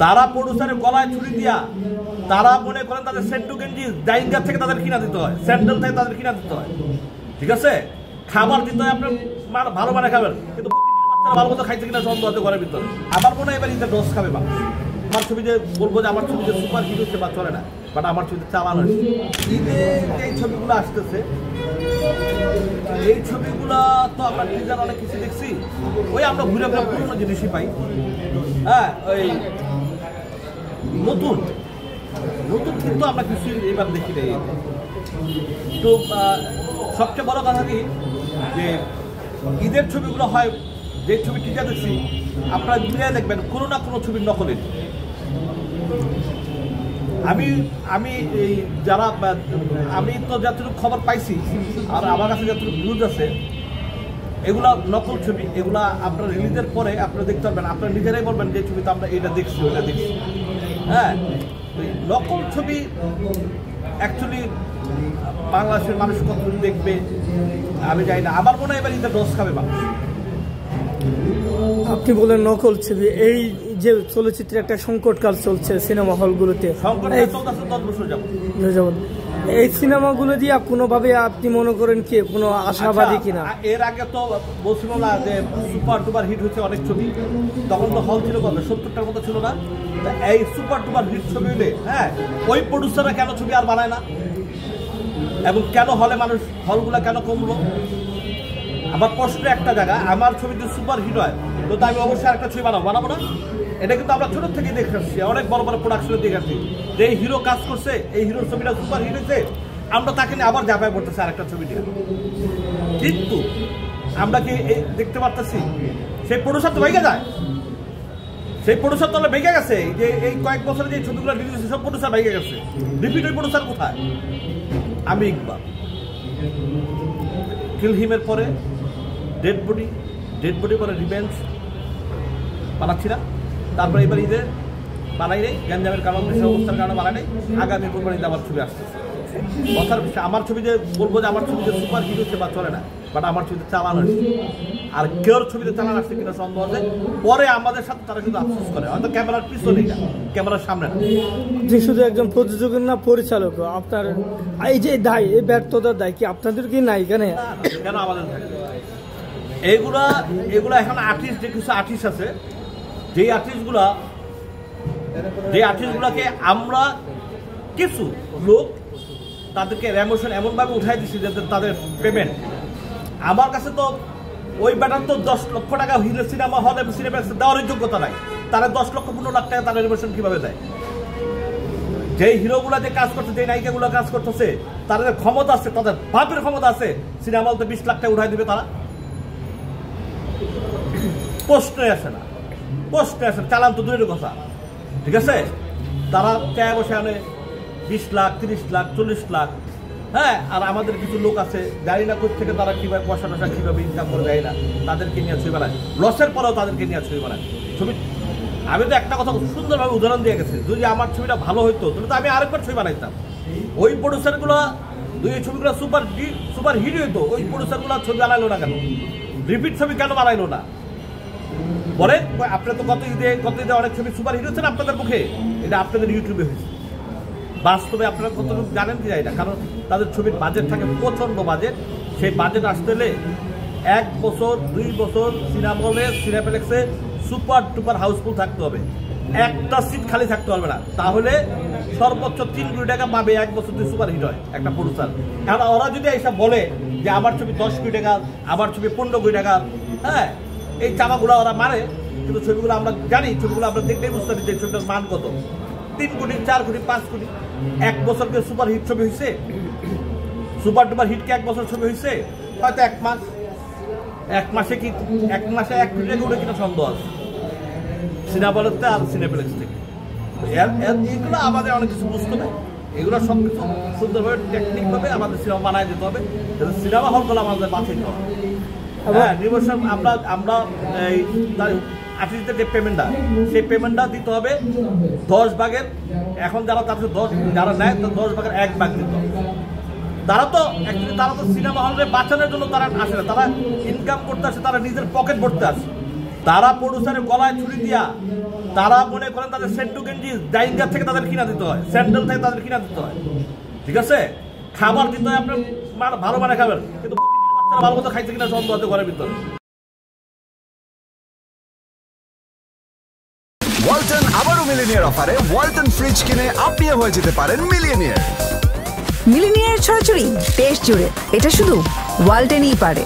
তারা প্রডিউসারের গলায় ছুরি দিয়া তারা মনে করেন তাদের সেন্টু গেঞ্জি ডাইঙ্গার থেকে তাদের কিনা দিতে হয়, স্যান্ডেল থেকে তাদের কিনা দিতে হয়, ঠিক আছে? খাবার দিতে হয় আপনার ভালো মানে খাবেন, কিন্তু বাচ্চারা ভালো মতো খাইছে কিনা সন্দেহ হতে ঘরের ভিতরে। আমার মনে হয় এবার ঈদের ডোজ খাবে মানুষ। আমার ছবি যে বলবো যে আমার ছবি যে সুপার হিট হচ্ছে বা চলে না, বাট আমার ছবিতে চালানো হচ্ছে। ঈদে এই ছবিগুলো আসতেছে, এই ছবিগুলো তো আমরা টিজার অনেক কিছু দেখছি, ওই আমরা ঘুরে ঘুরে পুরোনো জিনিসই পাই। হ্যাঁ, ওই নতুন নতুন কিন্তু আমরা কিছু এবার দেখি নাই। তো সবচেয়ে বড় কথা কি যে ঈদের ছবিগুলো হয়, যে ছবি টিজার দেখছি আপনারা মিলিয়ে দেখবেন কোনো না কোনো ছবির নকলের। আমি এই যারা আমি তো যতটুকু খবর পাইছি আর আমার কাছে যতটুকু নিউজ আছে, এগুলা নকল ছবি। এগুলা আপনার রিলিজের পরে আপনারা দেখতে পারবেন, আপনারা নিজেরাই বলবেন যে ছবিতে আমরা এটা দেখছি ওইটা দেখছি। হ্যাঁ, নকল ছবি অ্যাকচুয়ালি বাংলাদেশের মানুষ কত দেখবে আমি জানি না। আমার মনে হয় এবার ঈদের ডোজ খাবে মানুষ। আপনি বলেন নকল ছবি, এই যে চলচ্চিত্রে একটা সংকটকাল চলছে সিনেমা হলগুলোতে, এই সিনেমাগুলো দিয়ে কোনোভাবে আপনি মনে করেন কি কোনো আশাবাদী কিনা? এর আগে তো বলছিল না যে সুপার ডুপার হিট হচ্ছে অনেক ছবি, তখন তো হল ছিল কত 70টার মতো ছিল না? এই সুপার ডুপার হিট ছবি হলে হ্যাঁ ওই প্রডিউসাররা কেন ছবি আর বানায় না, এবং কেন হলে মানুষ হলগুলা কেন কমলো? আমার প্রশ্ন একটা জায়গা, আমার ছবি যদি সুপার হিট হয় তো আমি অবশ্যই একটা ছবি বানাবো না? এটা কিন্তু আমরা ছোট থেকে দেখে আসছি, অনেক বড় বড় প্রোডাকশনে দেখে আসছি যে এই হিরো কাজ করছে, এই হিরোর ছবিটা সুপার হিট হয়েছে, আমরা তাকে নিয়ে আবার ঝাঁপায় পড়তেছি আরেকটা ছবি নিয়ে। কিন্তু আমরা কি দেখতে পারতেছি সেই প্রডিউসার তো ভেঙে যায়, সেই প্রডিউসার তো ভেঙে গেছে। যে এই কয়েক বছরে যে ছবিগুলো রিলিজ হয়েছে সব প্রডিউসার ভেঙে গেছে। রিপিট ওই প্রডিউসার কোথায়? আমি ইকবাল কিল হিমের পরে ডেড বডি পরে রিভেঞ্জ বানাচ্ছি না, তারপরে এবার ঈদে বানাই নেই, গ্যাঞ্জামের কারণ দেশের অবস্থার কারণে বানাই নেই। আগামী কোরবানিতে আমার ছবি আসতেছে। কথার আমার ছবি যে বলবো যে আমার ছবি যে সুপার হিট হচ্ছে বা চলে না, বাট আমার ছবিতে চালানো আসছে। আর কেউর ছবিতে চালানো আসছে কিনা সন্দেহ আছে। পরে আমাদের সাথে তারা কিন্তু আফসোস করে, হয়তো ক্যামেরার পিছনে না, ক্যামেরার সামনে না। যে শুধু একজন প্রযোজকের না পরিচালক, আপনার এই যে দায়, এই ব্যর্থতার দায় কি আপনাদের কি নাই? কেন আমাদের থাকে এগুলা এখন আর্টিস্ট, যে কিছু আর্টিস্ট আছে, যে আর্টিস্টগুলাকে আমরা কিছু লোক তাদেরকে রেমোশন এমনভাবে উঠাই দিচ্ছি যাতে তাদের পেমেন্ট। আমার কাছে তো ওই ব্যাটার তো 10 লক্ষ টাকা হিরো সিনেমা হল এবং সিনেপ্লেক্সে দেওয়ার যোগ্যতা নাই। তারা 10 লক্ষ 15 লাখ টাকা তারা রেমোশন কিভাবে দেয়? যেই হিরোগুলা যে কাজ করছে, যে নায়িকাগুলো কাজ করতেছে, তাদের ক্ষমতা আছে, তাদের বাপের ক্ষমতা আছে, সিনেমা হলতে 20 লাখ টাকা উঠাই দিবে তারা? প্রশ্নই আসে না। চালান তো দূরের কথা, ঠিক আছে? তারা চায় বসে আনে 20 লাখ 30 লাখ 40 লাখ। হ্যাঁ, আর আমাদের কিছু লোক আছে জানি না কোথা থেকে তারা কিভাবে পয়সা কিভাবে ইনকাম করে দেয় না, তাদেরকে নিয়ে ছবি বানায়, লসের পরেও তাদেরকে নিয়ে ছবি বানায়। ছবি আমি তো একটা কথা সুন্দরভাবে উদাহরণ দিয়ে গেছে, যদি আমার ছবিটা ভালো হইতো তাহলে তো আমি আরেকবার ছবি বানাইতাম। ওই প্রডিউসারগুলো এই ছবিগুলো সুপার হিট হইতো, ওই প্রডিউসারগুলো ছবি বানাইলো না কেন? রিপিট ছবি কেন বানাইলো না? পরে আপনার তো গত ঈদে অনেক ছবি সুপার হিট হচ্ছে না আপনাদের মুখে, এটা আপনাদের ইউটিউবে হয়েছে। বাস্তবে আপনারা কতটুকু জানেন কি যায় না, কারণ তাদের ছবির বাজেট থাকে প্রচন্ড বাজেট। সেই বাজেট আসতে হলে 1 বছর 2 বছর সিনেমা হলে সিনেপ্লেক্সে সুপার টুপার হাউসফুল থাকতে হবে, একটা সিট খালি থাকতে পারবে না, তাহলে সর্বোচ্চ 3 কোটি টাকা পাবে 1 বছর যদি সুপার হিট হয় একটা প্রডিউসার। এখন ওরা যদি এইসব বলে যে আমার ছবি 10 কোটি টাকা, আমার ছবি 15 কোটি টাকা, হ্যাঁ এই চামাগুলো ওরা মারে, কিন্তু ছবিগুলো আমরা জানি, ছবিগুলো আমরা দেখলেই বুঝতে পারি যে ছবিটার মান কত। 3 কোটি 4 কোটি 5 কোটি। 1 বছরকে সুপার হিট ছবি হয়েছে, সুপার ডুপার হিটকে 1 বছর ছবি হয়েছে, হয়তো 1 মাস। 1 মাসে কি 1 মাসে 1 কোটি টাকা উঠে কিনা সন্দেহ আছে সিনেমা হলতে আর সিনেপ্লেক্স থেকে। এগুলো আমাদের অনেক কিছু বুঝতে হবে, এগুলো সব কিছু সুন্দরভাবে টেকনিকভাবে আমাদের সিনেমা বানায় দিতে হবে, যাতে সিনেমা হলগুলো আমাদের বাঁচাইতে হবে। হ্যাঁ, নির্বাচন আমরা এই আর্টিস্টদের যে পেমেন্টটা, সেই পেমেন্টটা দিতে হবে 10 ভাগের। এখন যারা তাদের 10 যারা নেয় 10 ভাগের 1 ভাগ দিতে হবে। তারা তো সিনেমা হলে বাঁচানোর জন্য তারা আসে না, তারা ইনকাম করতে আসে, তারা নিজের পকেট ভরতে আসে। তারা প্রডিউসারের গলায় ছুরি দিয়া তারা মনে করেন তাদের সেন্টু গেঞ্জি ডাইঙ্গার থেকে তাদের কিনা দিতে হয়, স্যান্ডেল থেকে তাদের কিনা দিতে হয়, ঠিক আছে? খাবার দিতে হয় আপনার ভালো মানে খাবেন, কিন্তু বাচ্চারা ভালো মতো খাইছে কিনা সন্দেহ আছে ঘরের ভিতরে। ওয়ালটন আবারও মিলিনিয়ার অফারে ওয়ালটন ফ্রিজ কিনে আপনিও হয়ে যেতে পারেন মিলিয়নিয়ার। মিলিনিয়ার ছড়াছড়ি দেশ জুড়ে, এটা শুধু ওয়ালটেনই পারে।